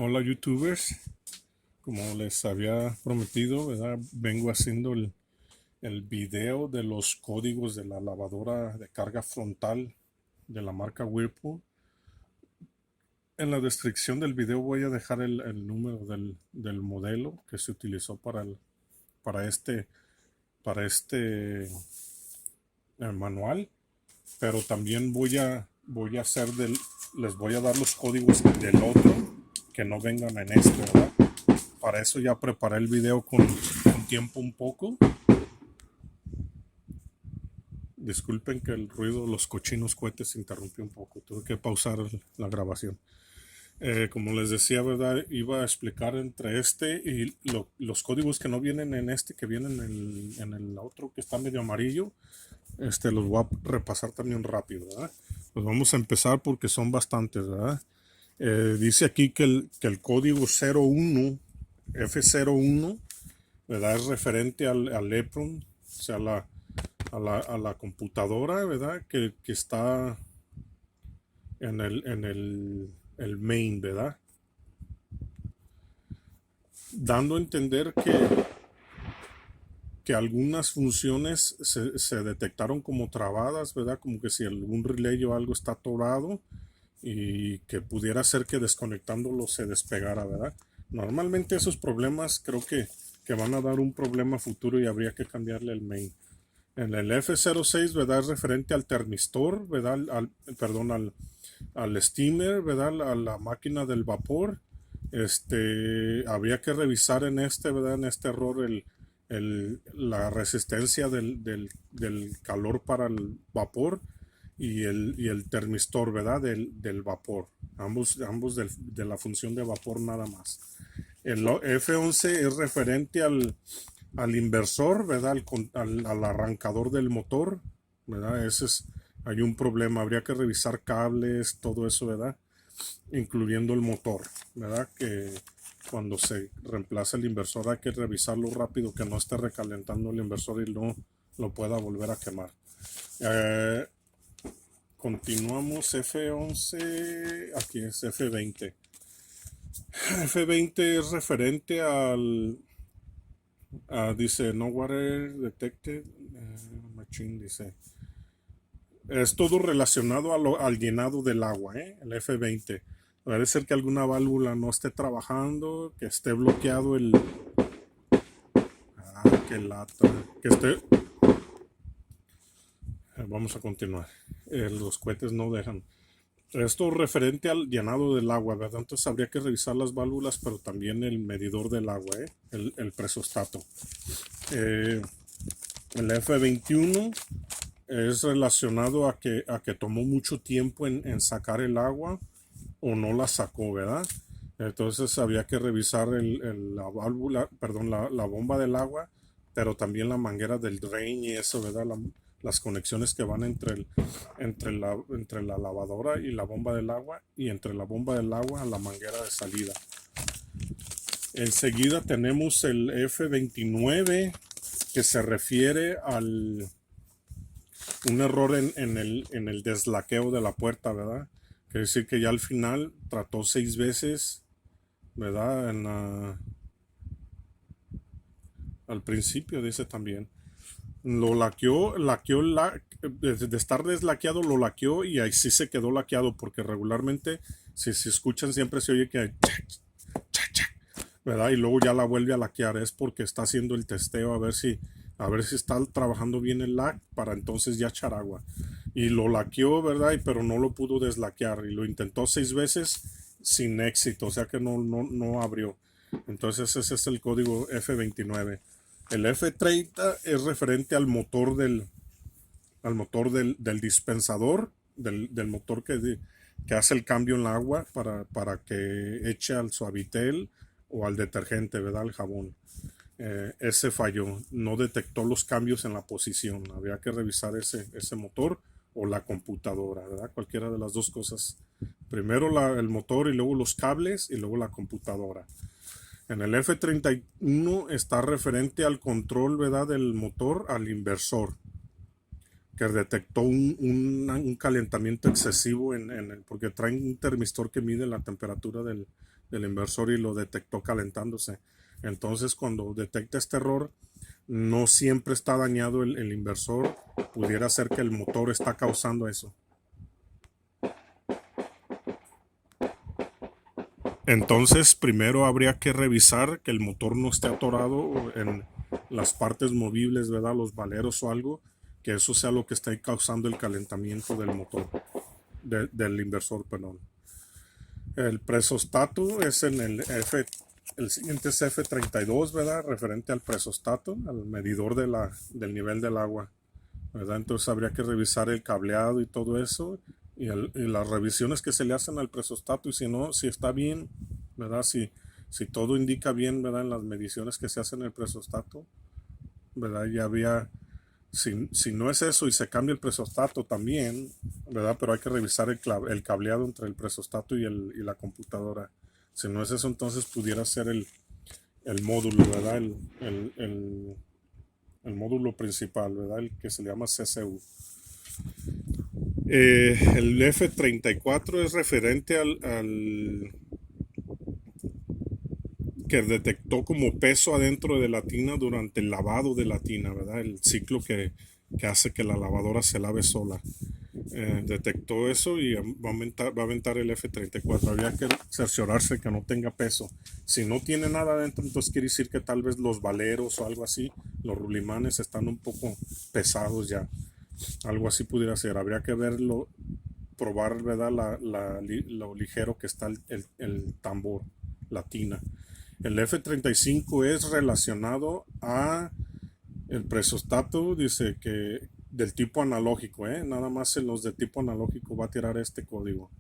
Hola YouTubers, como les había prometido, ¿verdad? Vengo haciendo el video de los códigos de la lavadora de carga frontal de la marca Whirlpool. En la descripción del video voy a dejar el número del modelo que se utilizó para este, para este manual, pero también voy a hacer les voy a dar los códigos del otro que no vengan en este, ¿verdad? Para eso ya preparé el video con tiempo un poco. Disculpen que el ruido de los cochinos cohetes interrumpió un poco. Tuve que pausar la grabación. Como les decía, ¿verdad? Iba a explicar entre este y los códigos que no vienen en este, que vienen en el otro que está medio amarillo. Los voy a repasar también rápido, ¿verdad? Pues vamos a empezar porque son bastantes, ¿verdad? Dice aquí que el código 01, F01, ¿verdad? Es referente al EPROM, o sea, a la computadora, ¿verdad? Que está en el main, ¿verdad? Dando a entender que algunas funciones se detectaron como trabadas, ¿verdad? Como que si algún relay o algo está atorado y que pudiera ser que desconectándolo se despegara, ¿verdad? Normalmente esos problemas creo que van a dar un problema futuro y habría que cambiarle el main. En el F06, ¿verdad? Es referente al termistor, ¿verdad? Perdón, al steamer, ¿verdad? A la máquina del vapor. Habría que revisar en ¿verdad? En este error la resistencia del calor para el vapor y el termistor, ¿verdad? Del vapor. Ambos de la función de vapor nada más. El F11 es referente al inversor, ¿verdad? Al arrancador del motor, ¿verdad? Hay un problema, habría que revisar cables, todo eso, ¿verdad? Incluyendo el motor, ¿verdad? Que cuando se reemplaza el inversor hay que revisarlo rápido, que no esté recalentando el inversor y no lo pueda volver a quemar. Eh, Continuamos F11, aquí es F20. F20 es referente dice, no water detected, machine, dice. Es todo relacionado al llenado del agua, el F20. Puede ser que alguna válvula no esté trabajando, que esté bloqueado que lata. Que esté... Vamos a continuar. Los cohetes no dejan. Esto referente al llenado del agua, ¿verdad? Entonces habría que revisar las válvulas, pero también el medidor del agua, el presostato. Eh, el F21 es relacionado a que tomó mucho tiempo en sacar el agua o no la sacó, ¿verdad? Entonces había que revisar la válvula, perdón, la bomba del agua, pero también la manguera del drain y eso, ¿verdad? Las conexiones que van entre la lavadora y la bomba del agua y entre la bomba del agua a la manguera de salida. Enseguida tenemos el F29 que se refiere un error en el deslaqueo de la puerta, ¿verdad? Quiere decir que ya al final trató 6 veces, ¿verdad? Al principio dice también. Lo laqueó de estar deslaqueado lo laqueó y ahí sí se quedó laqueado porque regularmente si escuchan siempre se oye que ¿verdad? Y luego ya la vuelve a laquear, es porque está haciendo el testeo a ver si está trabajando bien el lac para entonces ya echar agua. Y lo laqueó, ¿verdad? Pero no lo pudo deslaquear y lo intentó 6 veces sin éxito, o sea que no abrió. Entonces ese es el código F29. El F30 es referente al motor del dispensador, del motor que hace el cambio en el agua para que eche al suavitel o al detergente, ¿verdad? Al jabón. Ese falló, no detectó los cambios en la posición. Había que revisar ese motor o la computadora, ¿verdad? Cualquiera de las dos cosas. Primero el motor y luego los cables y luego la computadora. En el F31 está referente al control, ¿verdad? Del motor al inversor, que detectó un calentamiento excesivo porque traen un termistor que mide la temperatura del inversor y lo detectó calentándose. Entonces, cuando detecta este error, no siempre está dañado el inversor. Pudiera ser que el motor está causando eso. Entonces, primero habría que revisar que el motor no esté atorado en las partes movibles, ¿verdad? Los valeros o algo, que eso sea lo que esté causando el calentamiento del motor, del inversor, perdón. El presostato es en el siguiente es F32, ¿verdad? Referente al presostato, al medidor del nivel del agua, ¿verdad? Entonces habría que revisar el cableado y todo eso y las revisiones que se le hacen al presostato y si no, si está bien, ¿verdad? Si todo indica bien, ¿verdad? En las mediciones que se hacen en el presostato, ¿verdad? Ya había, si no es eso y se cambia el presostato también, ¿verdad? Pero hay que revisar el cableado entre el presostato y la computadora. Si no es eso, entonces pudiera ser el módulo, ¿verdad? El módulo principal, ¿verdad? El que se llama CCU. El F-34 es referente al que detectó como peso adentro de la tina durante el lavado de la tina, ¿verdad? El ciclo que hace que la lavadora se lave sola. Detectó eso y va a aventar el F-34. Habría que cerciorarse que no tenga peso. Si no tiene nada adentro, entonces quiere decir que tal vez los valeros o algo así, los rulimanes están un poco pesados ya. Algo así pudiera ser. Habría que verlo, probar, ¿verdad? Lo ligero que está el tambor, la tina. El F-35 es relacionado a el presostato, dice que del tipo analógico, nada más en los de tipo analógico va a tirar este código.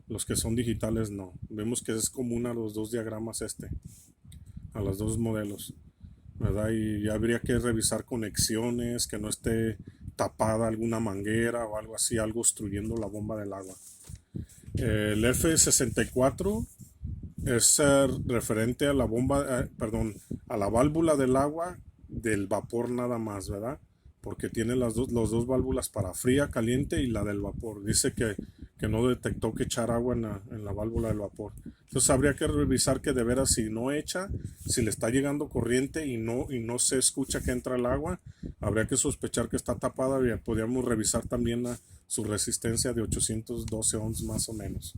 Los que son digitales no. Vemos que es común a los dos diagramas a los dos modelos, ¿verdad? Y ya habría que revisar conexiones, que no esté tapada alguna manguera o algo así, algo obstruyendo la bomba del agua. El F-64 es referente a la bomba, perdón, a la válvula del agua del vapor nada más, ¿verdad? Porque tiene las dos válvulas para fría, caliente y la del vapor. Dice que no detectó que echar agua en la válvula del vapor. Entonces habría que revisar que de veras si no echa, si le está llegando corriente y no se escucha que entra el agua, habría que sospechar que está tapada y podríamos revisar también su resistencia de 812 ohms más o menos.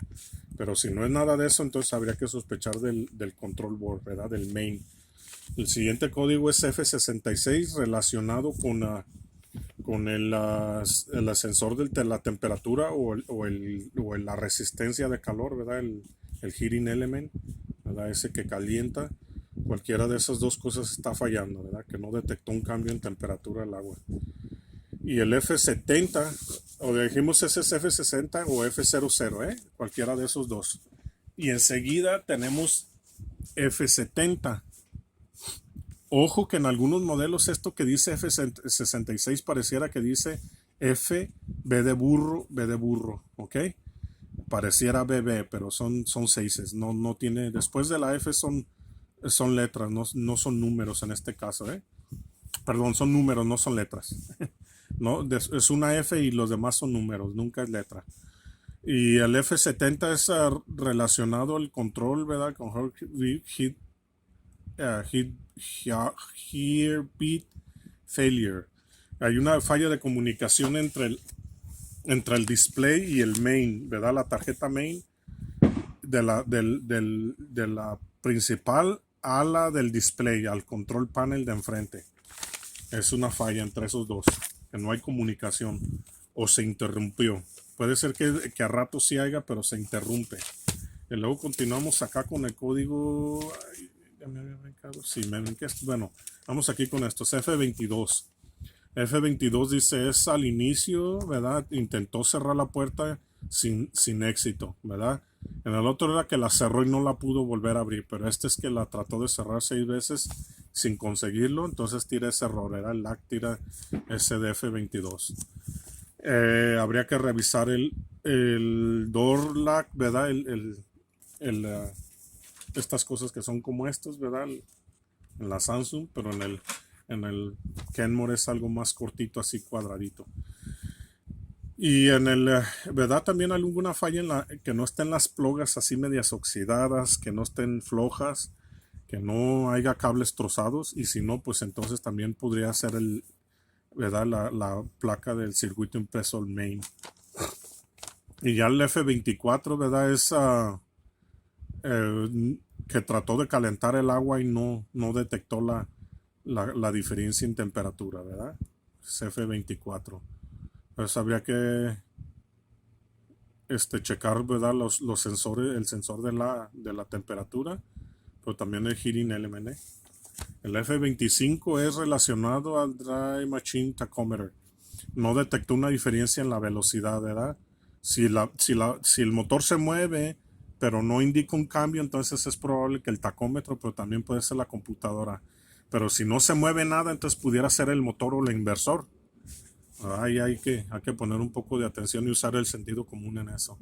Pero si no es nada de eso, entonces habría que sospechar del control board, ¿verdad? Del main. El siguiente código es F66 relacionado con el ascensor de la temperatura o la resistencia de calor, ¿verdad? El heating element, ¿verdad? Ese que calienta. Cualquiera de esas dos cosas está fallando, ¿verdad? Que no detectó un cambio en temperatura del agua. Y el F70, o dijimos ese es F60 o F00, cualquiera de esos dos. Y enseguida tenemos F70. Ojo que en algunos modelos esto que dice F66 pareciera que dice F, B de burro, ¿ok? Pareciera BB, pero son seises. No tiene, después de la F son letras, no son números en este caso, ¿eh? Perdón, son números, no son letras. ¿No? Es una F y los demás son números, nunca es letra. Y el F70 es relacionado al control, ¿verdad? Con Heartbeat Failure. Hay una falla de comunicación entre el display y el main, ¿verdad? La tarjeta main de la principal a la del display, al control panel de enfrente. Es una falla entre esos dos, que no hay comunicación o se interrumpió. Puede ser que a rato sí haya, pero se interrumpe. Y luego continuamos acá con el código. Ay, ya me había brincado. Sí, bueno, vamos aquí con estos. F22. F22 dice es al inicio, ¿verdad? Intentó cerrar la puerta sin éxito, ¿verdad? En el otro era que la cerró y no la pudo volver a abrir, pero este es que la trató de cerrar 6 veces sin conseguirlo, entonces tira ese error, era el LAC tira ese de F22. Habría que revisar el door lock, ¿verdad? Estas cosas que son como estos, ¿verdad? En la Samsung, pero en el Kenmore es algo más cortito, así cuadradito. Y en el, ¿verdad? También alguna falla en que no estén las plogas así medias oxidadas, que no estén flojas, que no haya cables trozados. Y si no, pues entonces también podría ser ¿verdad? La placa del circuito impreso, el main. Y ya el F24, ¿verdad? Es que trató de calentar el agua y no detectó la diferencia en temperatura, ¿verdad? Es F24. Pues habría que checar, ¿verdad? Los sensores, el sensor de la temperatura, pero también el heating element. El F25 es relacionado al Dry Machine Tachometer. No detectó una diferencia en la velocidad, ¿verdad? Si el motor se mueve, pero no indica un cambio, entonces es probable que el tacómetro, pero también puede ser la computadora. Pero si no se mueve nada, entonces pudiera ser el motor o el inversor. Ahí hay que poner un poco de atención y usar el sentido común en eso.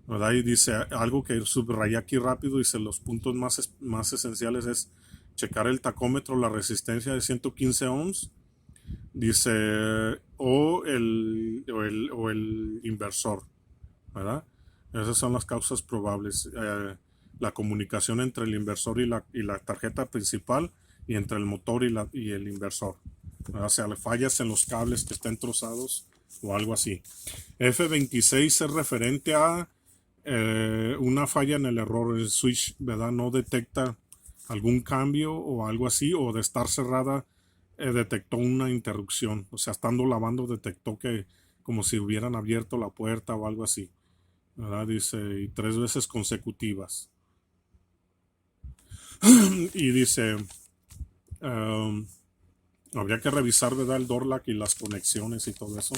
¿Verdad? Y dice algo que subrayé aquí rápido, dice los puntos más esenciales es checar el tacómetro, la resistencia de 115 ohms, dice, o el inversor, ¿verdad? Esas son las causas probables. La comunicación entre el inversor y la tarjeta principal y entre el motor y el inversor. ¿Verdad? O sea, fallas en los cables que estén trozados o algo así. F26 es referente a una falla en el error. El switch, ¿verdad? No detecta algún cambio o algo así, o de estar cerrada detectó una interrupción. O sea, estando lavando detectó que como si hubieran abierto la puerta o algo así. ¿Verdad? Dice, y 3 veces consecutivas. Y dice, um, habría que revisar, ¿verdad? El door lock y las conexiones y todo eso.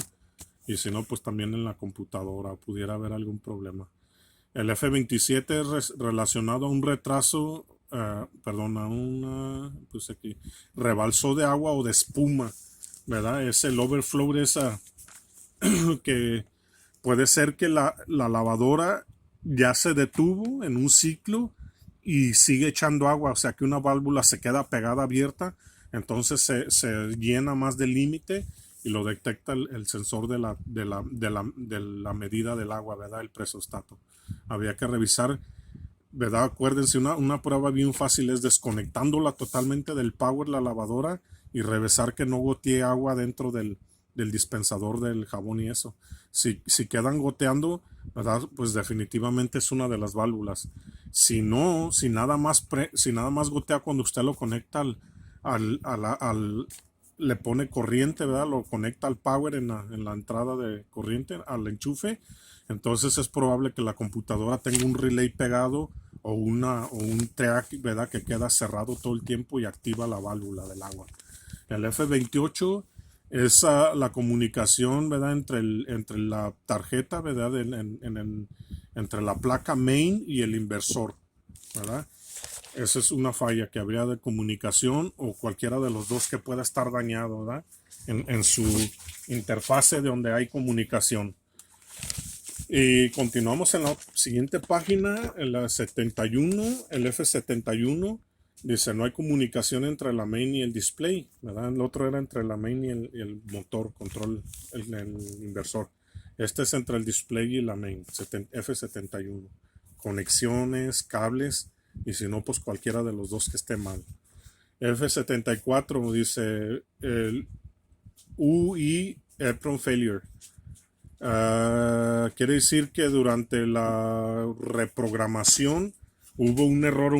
Y si no, pues también en la computadora pudiera haber algún problema. El F27 es relacionado a un retraso, perdón, a una, pues aquí, rebalsó de agua o de espuma, ¿verdad? Es el overflow de esa, que puede ser que la lavadora ya se detuvo en un ciclo y sigue echando agua, o sea que una válvula se queda pegada abierta, entonces se llena más del límite y lo detecta el sensor de la medida del agua, ¿verdad? El presostato. Habría que revisar, ¿verdad? Acuérdense, una prueba bien fácil es desconectándola totalmente del power, la lavadora, y revisar que no gotee agua dentro del dispensador del jabón y eso. Si quedan goteando, ¿verdad? Pues definitivamente es una de las válvulas. Si no, si nada más gotea cuando usted lo conecta al, a la- al- le pone corriente, ¿verdad? Lo conecta al power en la entrada de corriente, al enchufe. Entonces es probable que la computadora tenga un relay pegado o un track, ¿verdad? Que queda cerrado todo el tiempo y activa la válvula del agua. El F28 es la comunicación, ¿verdad? Entre la tarjeta, ¿verdad? Entre la placa main y el inversor, ¿verdad? Esa es una falla que habría de comunicación o cualquiera de los dos que pueda estar dañado, ¿verdad? En su interfase de donde hay comunicación. Y continuamos en la siguiente página, en la 71, el F71. Dice, no hay comunicación entre la main y el display, ¿verdad? El otro era entre la main y el motor, control, el inversor. Este es entre el display y la main, F71. Conexiones, cables, y si no, pues cualquiera de los dos que esté mal. F74 dice, el UI EEPROM failure. Quiere decir que durante la reprogramación hubo un error,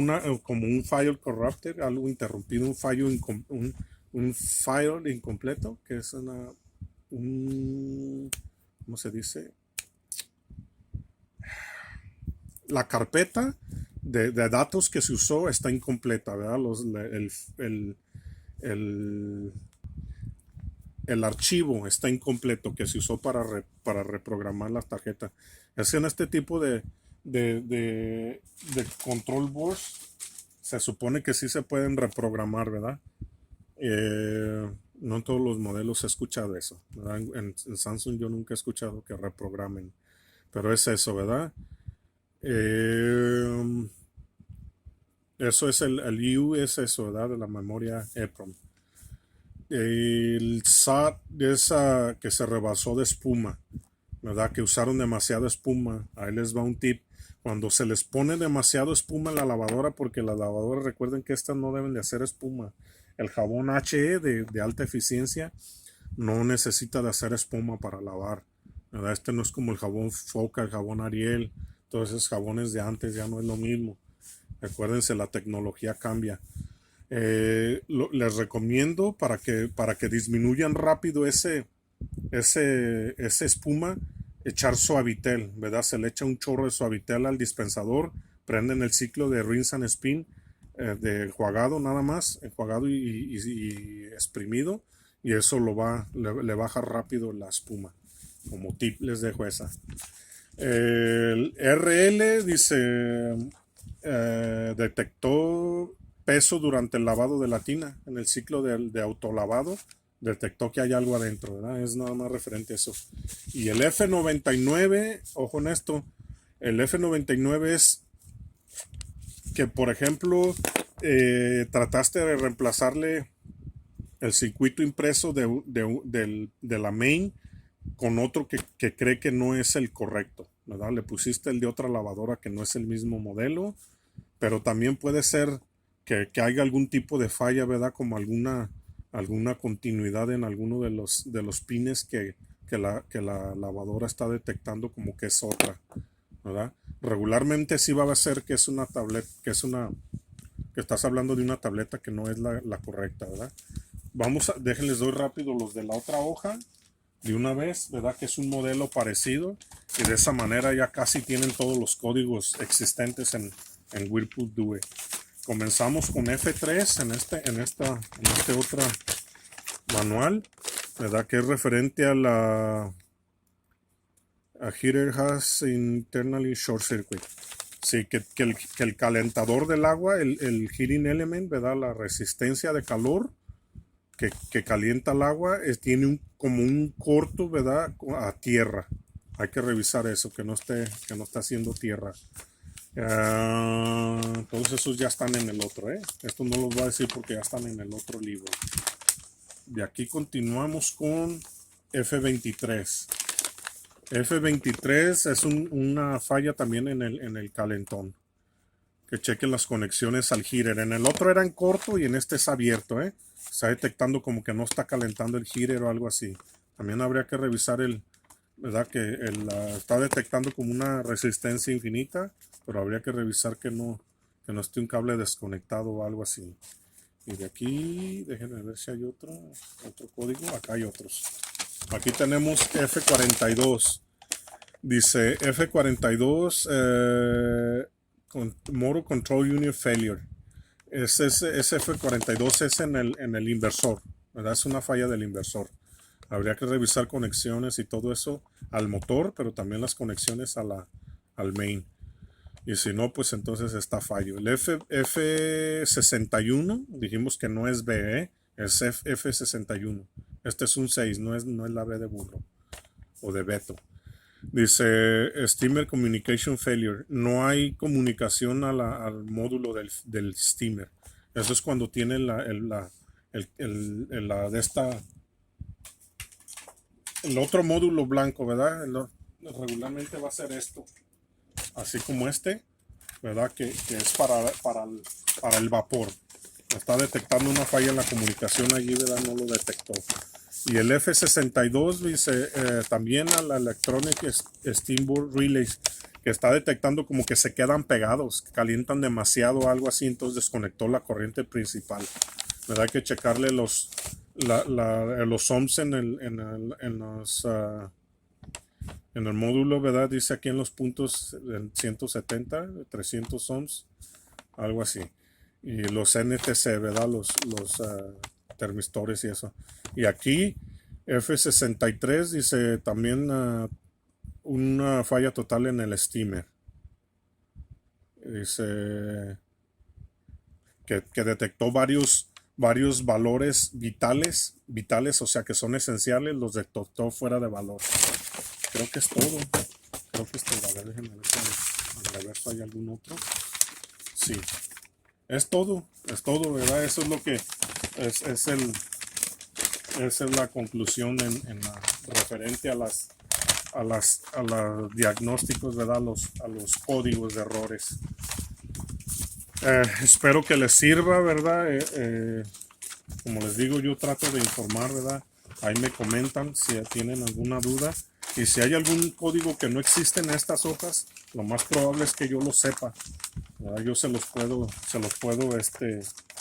como un file corrupted, algo interrumpido, un file incompleto, que es ¿cómo se dice? La carpeta de datos que se usó está incompleta, ¿verdad? El, el archivo está incompleto que se usó para reprogramar la tarjeta. Es que en este tipo de control boards se supone que sí se pueden reprogramar, ¿verdad? No en todos los modelos he escuchado eso, ¿verdad? En Samsung yo nunca he escuchado que reprogramen, pero es eso, ¿verdad? Eso es el U, es eso, ¿verdad? De la memoria EEPROM. El SAT es que se rebasó de espuma, ¿verdad? Que usaron demasiada espuma. Ahí les va un tip. Cuando se les pone demasiado espuma en la lavadora, porque las lavadoras, recuerden que estas no deben de hacer espuma. El jabón HE de alta eficiencia no necesita de hacer espuma para lavar, ¿verdad? Este no es como el jabón Foca, el jabón Ariel, todos esos jabones de antes ya no es lo mismo. Acuérdense, la tecnología cambia. Les recomiendo para que disminuyan rápido ese espuma, echar Suavitel, ¿verdad? Se le echa un chorro de Suavitel al dispensador, prenden el ciclo de rinse and spin, de enjuagado nada más, enjuagado y exprimido, y eso le baja rápido la espuma. Como tip les dejo esa. El RL dice, detectó peso durante el lavado de la tina en el ciclo de autolavado, detectó que hay algo adentro, ¿verdad? Es nada más referente a eso. Y el F99, ojo en esto, el F99 es que, por ejemplo, trataste de reemplazarle el circuito impreso de la main con otro que cree que no es el correcto, ¿verdad? Le pusiste el de otra lavadora que no es el mismo modelo, pero también puede ser que haya algún tipo de falla, ¿verdad? Como alguna continuidad en alguno de los pines que la lavadora está detectando como que es otra, ¿verdad? Regularmente sí va a ser que es una tableta, que estás hablando de una tableta que no es la correcta, ¿verdad? Déjenles doy rápido los de la otra hoja de una vez, ¿verdad? Que es un modelo parecido y de esa manera ya casi tienen todos los códigos existentes en Whirlpool Due. Comenzamos con F3 en este otro manual, ¿verdad? Que es referente a heater has internally short circuit. Sí, que el calentador del agua, el heating element, ¿verdad? La resistencia de calor que calienta el agua tiene como un corto, ¿verdad? A tierra. Hay que revisar eso, que no esté haciendo tierra. Todos esos ya están en el otro, ¿eh? Esto no los voy a decir porque ya están en el otro libro. De aquí continuamos con F23. F23 es una falla también en el calentón. Que chequen las conexiones al heater. En el otro era en corto y en este es abierto, ¿eh? Está detectando como que no está calentando el heater o algo así. También habría que revisar ¿verdad? Que está detectando como una resistencia infinita, pero habría que revisar que no esté un cable desconectado o algo así. Y de aquí, déjenme ver si hay otro código. Acá hay otros. Aquí tenemos F42. Dice F42 Motor Control Unit Failure. Ese F42 es en el inversor, ¿verdad? Es una falla del inversor. Habría que revisar conexiones y todo eso al motor, pero también las conexiones al main. Y si no, pues entonces está fallo. El F61, dijimos que no es B, es F61. Este es un 6, no es la B de burro o de Beto. Dice steamer communication failure. No hay comunicación al módulo del steamer. Eso es cuando tiene el otro módulo blanco, ¿verdad? Regularmente va a ser esto. Así como este, ¿verdad? Que es para el vapor. Está detectando una falla en la comunicación allí, ¿verdad? No lo detectó. Y el F62 dice también a la Electronic Steamboat Relays, que está detectando como que se quedan pegados, que calientan demasiado o algo así, entonces desconectó la corriente principal. ¿Verdad? Hay que checarle los ohms en el módulo, ¿verdad? Dice aquí en los puntos 170, 300 ohms, algo así. Y los NTC, ¿verdad? Los termistores y eso. Y aquí F63 dice también una falla total en el steamer. Dice que detectó varios valores vitales, o sea que son esenciales, los detectó fuera de valor. Creo que es todo. Creo que es todo. A ver, déjenme ver si en el reverso hay algún otro. Sí. Es todo, ¿verdad? Eso es lo que esa es la conclusión referente a las a los diagnósticos, ¿verdad? A los códigos de errores. Espero que les sirva, ¿verdad? Como les digo, yo trato de informar, ¿verdad? Ahí me comentan si tienen alguna duda. Y si hay algún código que no existe en estas hojas, lo más probable es que yo lo sepa, ¿verdad? Yo se los puedo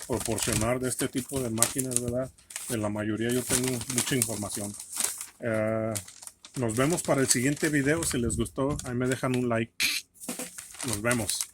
proporcionar de este tipo de máquinas, ¿verdad? De la mayoría yo tengo mucha información. Nos vemos para el siguiente video. Si les gustó, ahí me dejan un like. Nos vemos.